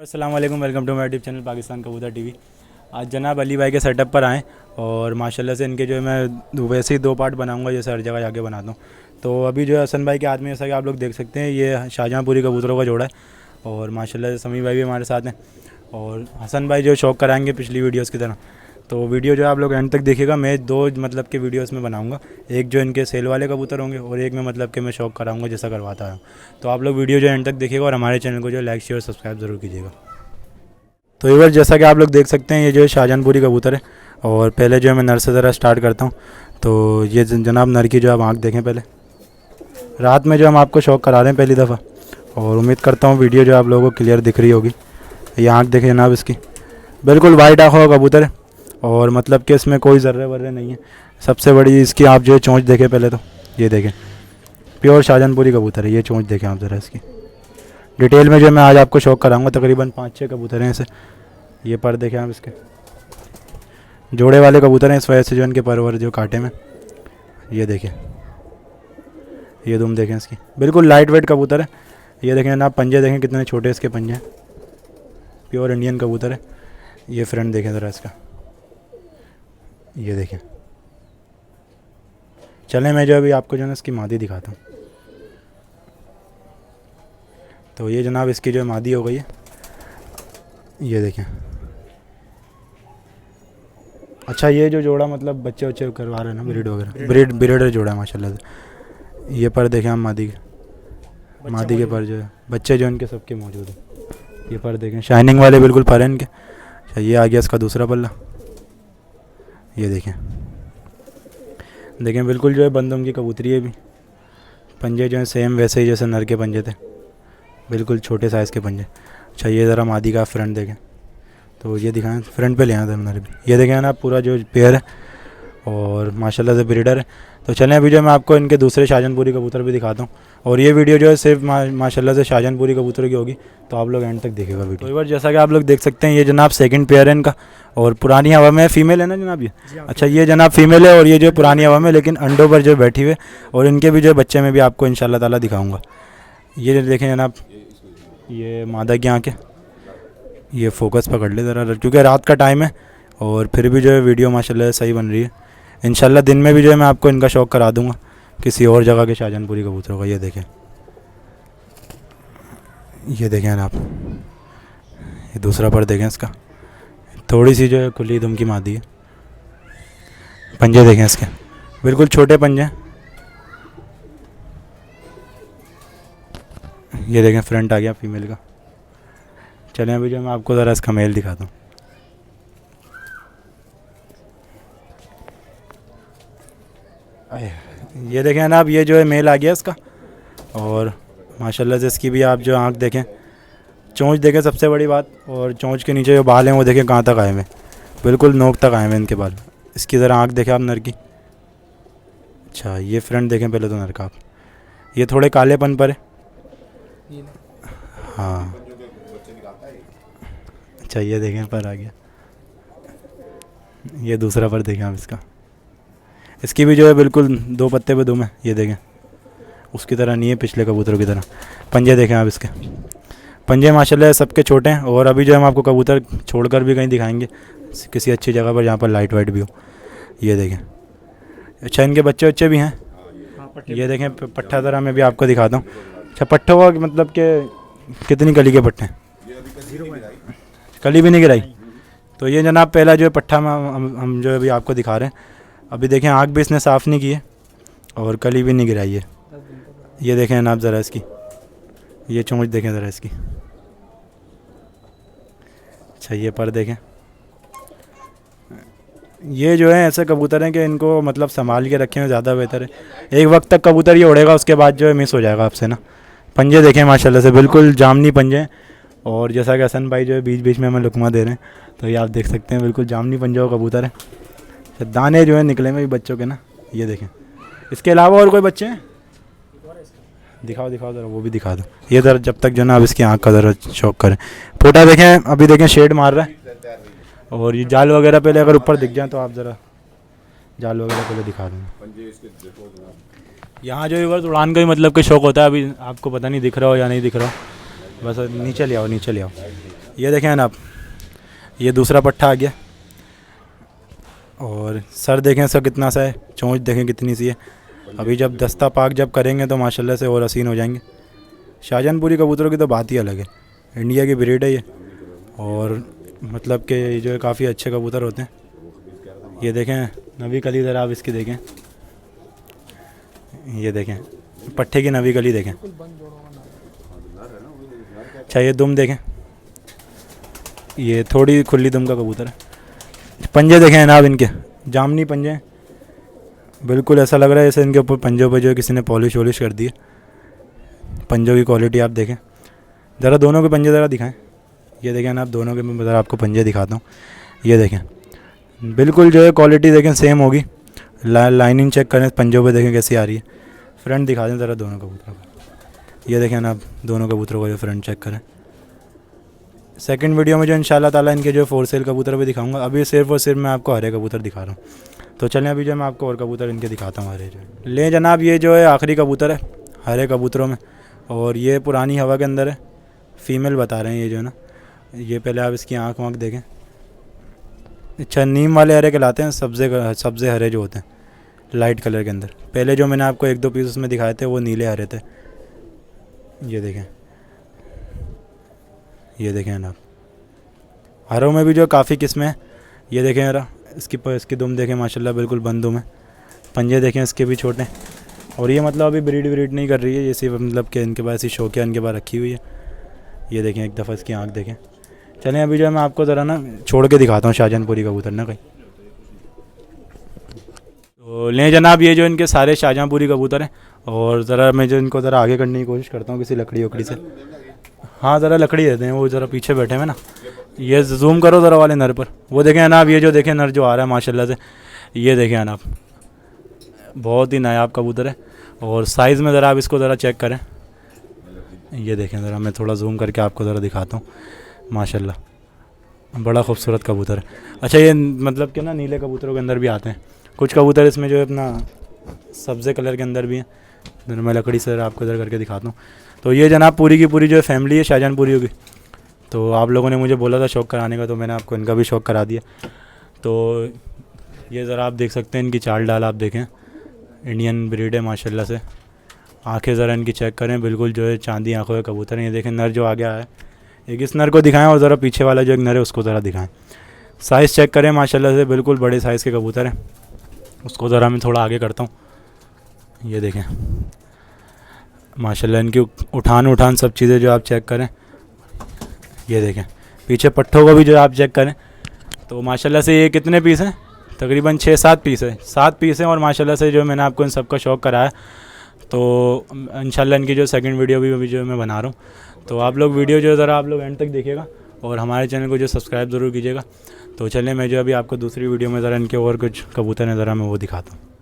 अस्सलाम वालेकुम, welcome to my YouTube channel Pakistan कबूतर टीवी। आज जनाब अली भाई के सेटअप पर आएँ और माशाल्लाह से इनके जो है मैं वैसे ही 2 पार्ट बनाऊंगा जैसे हर जगह जाके बनाता हूँ। तो अभी जो है हसन भाई के हाथ में, जैसा कि आप लोग देख सकते हैं, ये शाहजहाँपुरी कबूतरों का जोड़ा है और माशाल्लाह से समी भाई भी हमारे साथ हैं और हसन भाई जो शौक कराएंगे पिछली वीडियोज़ की तरह। तो वीडियो जो आप लोग एंड तक देखिएगा। मैं 2 मतलब के वीडियोस में बनाऊंगा, एक जो इनके सेल वाले कबूतर होंगे और एक में मतलब कि मैं शौक कराऊंगा जैसा करवाता हूँ। तो आप लोग वीडियो जो एंड तक देखिएगा और हमारे चैनल को जो लाइक शेयर सब्सक्राइब ज़रूर कीजिएगा। तो ये जैसा कि आप लोग देख सकते हैं, ये जो है शाहजहाँपुरी कबूतर है और पहले जो है मैं नर से ज़रा स्टार्ट करता हूँ। तो ये जनाब नर की जो आप आँख देखें, पहले रात में जो हम आपको शौक करा रहे हैं पहली दफ़ा, और उम्मीद करता हूँ वीडियो जो आप लोगों को क्लियर दिख रही होगी। ये आँख देखें जनाब, इसकी बिल्कुल वाइट आँखों का कबूतर है और मतलब कि इसमें कोई ज़र्रे वर्रे नहीं है। सबसे बड़ी इसकी आप जो है चोंच देखें पहले, तो ये देखें प्योर शाहजहाँपुरी कबूतर है। ये चोंच देखें आप ज़रा इसकी डिटेल में जो मैं आज आपको शौक कराऊंगा। तकरीबन 5-6 कबूतर हैं ऐसे। ये पर देखें आप, इसके जोड़े वाले कबूतर हैं, इस वजह से जो इनके परवर जो कांटे में, ये देखें, ये दुम देखें इसकी, बिल्कुल लाइट वेट कबूतर है। ये देखें जनाब, पंजे देखें कितने छोटे इसके पंजे हैं, प्योर इंडियन कबूतर है। ये फ्रंट देखें ज़रा इसका, ये देखें। चलें मैं जो अभी आपको जो है इसकी मादी दिखाता हूँ। तो ये जनाब इसकी जो मादी हो गई है, ये देखें। अच्छा, ये जो जोड़ा मतलब बच्चे वच्चे करवा रहे हैं ना, ब्रीड वगैरह, ब्रीडर जोड़ा है माशाल्लाह से। ये पर देखें हम मादी के पर जो है बच्चे जो इनके सबके मौजूद हैं। ये पर देखें शाइनिंग वाले बिल्कुल पर हैं इनके। अच्छा, ये आ गया इसका दूसरा पल्ला, ये देखें बिल्कुल जो है बंदम की कबूतरी है भी। पंजे जो हैं सेम वैसे ही जैसे नर के पंजे थे, बिल्कुल छोटे साइज़ के पंजे। अच्छा, ये ज़रा मादी का फ्रंट देखें, तो ये दिखाएं फ्रंट पे ले आए थे मैंने भी। ये देखें ना पूरा जो पेयर है और माशाल्लाह से ब्रीडर है। तो चलें अभी जो मैं आपको इनके दूसरे शाहजहाँपुरी कबूतर भी दिखाता हूँ और ये वीडियो जो है सिर्फ माशाल्लाह से शाहजहाँपुरी कबूतर की होगी। तो आप लोग एंड तक देखिएगा वीडियो। तो जैसा कि आप लोग देख सकते हैं, ये जनाब सेकंड पेयर है इनका और पुरानी हवा में फीमेल है ना जनाब ये। अच्छा, ये जनाब फीमेल है और ये जो पुरानी हवा में लेकिन अंडों पर जो बैठी हुए, और इनके भी जो बच्चे में भी आपको इंशाल्लाह ताला दिखाऊँगा। ये देखें जनाब, ये मादा की आँख है। ये फोकस पकड़ ले ज़रा, क्योंकि रात का टाइम है और फिर भी जो है वीडियो माशाल्लाह सही बन रही है। इंशाल्लाह दिन में भी जो है मैं आपको इनका शौक करा दूंगा किसी और जगह के शाहजहाँपुरी कबूतरों का। ये देखें आप, ये दूसरा पर देखें इसका, थोड़ी सी जो है खुली दुम की मादी है। पंजे देखें इसके, बिल्कुल छोटे पंजे हैं। ये देखें फ्रंट आ गया फीमेल का। चलें अभी जो मैं आपको ज़रा इसका मेल दिखाता हूँ। ये देखें ना आप, ये जो है मेल आ गया इसका और माशाल्लाह से इसकी भी आप जो आँख देखें, चोंच देखें सबसे बड़ी बात, और चोंच के नीचे जो बाल हैं वो देखें कहाँ तक आए हुए, बिल्कुल नोक तक आए हुए इनके बाल। इसकी ज़रा आँख देखें आप नर की। अच्छा, ये फ्रंट देखें पहले तो नर का आप, ये थोड़े कालेपन पर है। हाँ, अच्छा, ये देखें पर आ गया। ये दूसरा पर देखें आप इसका, इसकी भी जो है बिल्कुल 2 पत्ते पे दुम है। ये देखें, उसकी तरह नहीं है, पिछले कबूतरों की तरह। पंजे देखें आप इसके, पंजे माशाल्लाह सबके छोटे हैं और अभी जो हम आपको कबूतर छोड़कर भी कहीं दिखाएंगे किसी अच्छी जगह पर जहाँ पर लाइट वाइट भी हो। ये देखें। अच्छा, इनके बच्चे भी हैं। ये देखें पट्ठा तरह मैं भी आपको दिखाता हूँ। अच्छा, पट्ठों का मतलब कि कितनी कली के पट्टे हैं? कली भी नहीं गिराई। तो ये जनाब पहला जो है पट्ठा में हम जो अभी आपको दिखा रहे हैं। अभी देखें आँख भी इसने साफ़ नहीं की है और कली भी नहीं गिराई है। ये देखें जनाब ज़रा इसकी, ये चोंच देखें ज़रा इसकी। अच्छा, ये पर देखें। ये जो है ऐसे कबूतर हैं कि इनको मतलब संभाल के रखें ज़्यादा बेहतर है। एक वक्त तक कबूतर ये उड़ेगा, उसके बाद जो है मिस हो जाएगा आपसे ना। पंजे देखें माशाल्लाह से बिल्कुल जामनी पंजे हैं और जैसा कि हसन भाई जो है बीच बीच में हमें लुकमा दे रहे हैं, तो ये आप देख सकते हैं बिल्कुल जामनी पंजों का कबूतर है। दाने जो है निकले में भी बच्चों के ना, ये देखें। इसके अलावा और कोई बच्चे हैं? दिखाओ ज़रा, वो भी दिखा दो। ये ज़रा जब तक जो ना अब इसकी आँख का ज़रा शौक करें। फोटा देखें, अभी देखें शेड मार रहा है और ये जाल वगैरह पहले अगर ऊपर दिख जाए तो आप ज़रा जाल वगैरह पहले दिखा दें। यहाँ जो इधर उड़ान का ही मतलब कि शौक होता है। अभी आपको पता नहीं दिख रहा हो या नहीं दिख रहा हो, बस नीचे ले आओ। ये देखें ना आप, ये दूसरा पट्ठा आ गया। और सर देखें इसका कितना सा है, चोंच देखें कितनी सी है। अभी जब दस्ता पाक जब करेंगे तो माशाल्लाह से और हसीन हो जाएंगे। शाहजहानपुरी कबूतरों की तो बात ही अलग है, इंडिया की ब्रीड है ये। और मतलब कि ये जो है काफ़ी अच्छे कबूतर होते हैं। ये देखें नवी कली, ज़रा आप इसकी देखें, ये देखें पट्ठे की नवी कली देखें। अच्छा ये दुम देखें, ये थोड़ी खुली दुम का कबूतर है। पंजे देखें जनाब इनके, जामनी पंजे हैं, बिल्कुल ऐसा लग रहा है जैसे इनके ऊपर पंजों पर जो है किसी ने पॉलिश वॉलिश कर दी है। पंजों की क्वालिटी आप देखें, ज़रा दोनों के पंजे ज़रा दिखाएं। ये देखें ना आप, दोनों के मैं ज़रा आपको पंजे दिखाता हूँ। ये देखें बिल्कुल जो है क्वालिटी देखें सेम होगी। लाइनिंग चेक करें पंजों पे, देखें कैसी आ रही है। फ्रंट दिखा दें ज़रा दोनों कबूतरों का। ये देखें ना आप, दोनों कबूतरों का जो फ्रंट चेक करें। सेकंड वीडियो में जो इंशाल्लाह ताला इनके जो फोर सेल कबूतर भी दिखाऊंगा। अभी सिर्फ और सिर्फ मैं आपको हरे कबूतर दिखा रहा हूँ। तो चलें अभी जो मैं आपको और कबूतर इनके दिखाता हूँ हरे जो। ले जनाब, ये जो है आखिरी कबूतर है हरे कबूतरों में, और ये पुरानी हवा के अंदर है, फ़ीमेल बता रहे हैं ये जो है ना। ये पहले आप इसकी आँख वाँख देखें। अच्छा नीम वाले हरे कहलाते हैं, सब्ज़े हरे जो होते हैं लाइट कलर के अंदर। पहले जो मैंने आपको एक दो पीस उसमें दिखाए थे वो नीले हरे थे। ये देखें, ये देखें ना, हरों में भी जो काफ़ी किस्में हैं। ये देखें जरा, इसकी दुम देखें माशाल्लाह बिल्कुल बंद दुम है। पंजे देखें इसके भी छोटे। और ये मतलब अभी ब्रीड नहीं कर रही है, ये सिर्फ मतलब कि इनके पास ऐसी शौकिया इनके पास रखी हुई है। ये देखें एक दफ़ा इसकी आँख देखें। चलें अभी जो है मैं आपको ज़रा ना छोड़ के दिखाता हूँ शाहजहानपुरी कबूतर ना कहीं। तो लें जनाब, ये जो इनके सारे शाहजहानपुरी कबूतर हैं। और ज़रा मैं जो इनको ज़रा आगे करने की कोशिश करता हूँ किसी लकड़ी वकड़ी से। हाँ ज़रा लकड़ी देते हैं, वो ज़रा पीछे बैठे हुए ना। ये जूम करो ज़रा वाले नर पर, वो देखें जनाब, ये जो देखें नर जो आ रहा है माशाल्लाह से। ये देखें जनाब, बहुत ही नायाब कबूतर है। और साइज़ में ज़रा आप इसको ज़रा चेक करें। ये देखें ज़रा, मैं थोड़ा जूम करके आपको ज़रा दिखाता हूँ। माशाल्लाह बड़ा खूबसूरत कबूतर है। अच्छा ये मतलब कि ना नीले कबूतरों के अंदर भी आते हैं कुछ कबूतर, इसमें जो है अपना सब्ज़े कलर के अंदर भी हैं। मैं लकड़ी से आपको इधर करके दिखाता हूँ। तो ये जनाब पूरी की पूरी जो है फैमिली है शाहजहानपुरियों की। तो आप लोगों ने मुझे बोला था शौक़ कराने का, तो मैंने आपको इनका भी शौक़ करा दिया। तो ये ज़रा आप देख सकते हैं, इनकी चाल डाल आप देखें, इंडियन ब्रीड है माशाल्लाह से। आँखें ज़रा इनकी चेक करें, बिल्कुल जो है चांदी आँखों के कबूतर हैं। ये देखें नर जो आ गया है, एक इस नर को दिखाएं और ज़रा पीछे वाला जो एक नर है उसको ज़रा दिखाएं। साइज़ चेक करें माशाल्लाह से, बिल्कुल बड़े साइज़ के कबूतर हैं। उसको ज़रा मैं थोड़ा आगे करता हूँ। ये देखें माशाल्लाह इनकी उठान सब चीज़ें जो आप चेक करें। ये देखें पीछे पट्ठों को भी जो आप चेक करें। तो माशाल्लाह से ये कितने पीस हैं, तकरीबन 6-7 पीस है, 7 पीस हैं। और माशाल्लाह से जो मैंने आपको इन सब का शौक़ कराया। तो इंशाल्लाह इनकी जो सेकंड वीडियो भी जो मैं बना रहा हूँ। तो आप लोग वीडियो जो ज़रा आप लोग एंड तक देखिएगा और हमारे चैनल को जो सब्सक्राइब ज़रूर कीजिएगा। तो चलिए मैं जो अभी आपको दूसरी वीडियो में ज़रा इनके और कुछ कबूतर हैं ज़रा मैं वो दिखाता हूँ।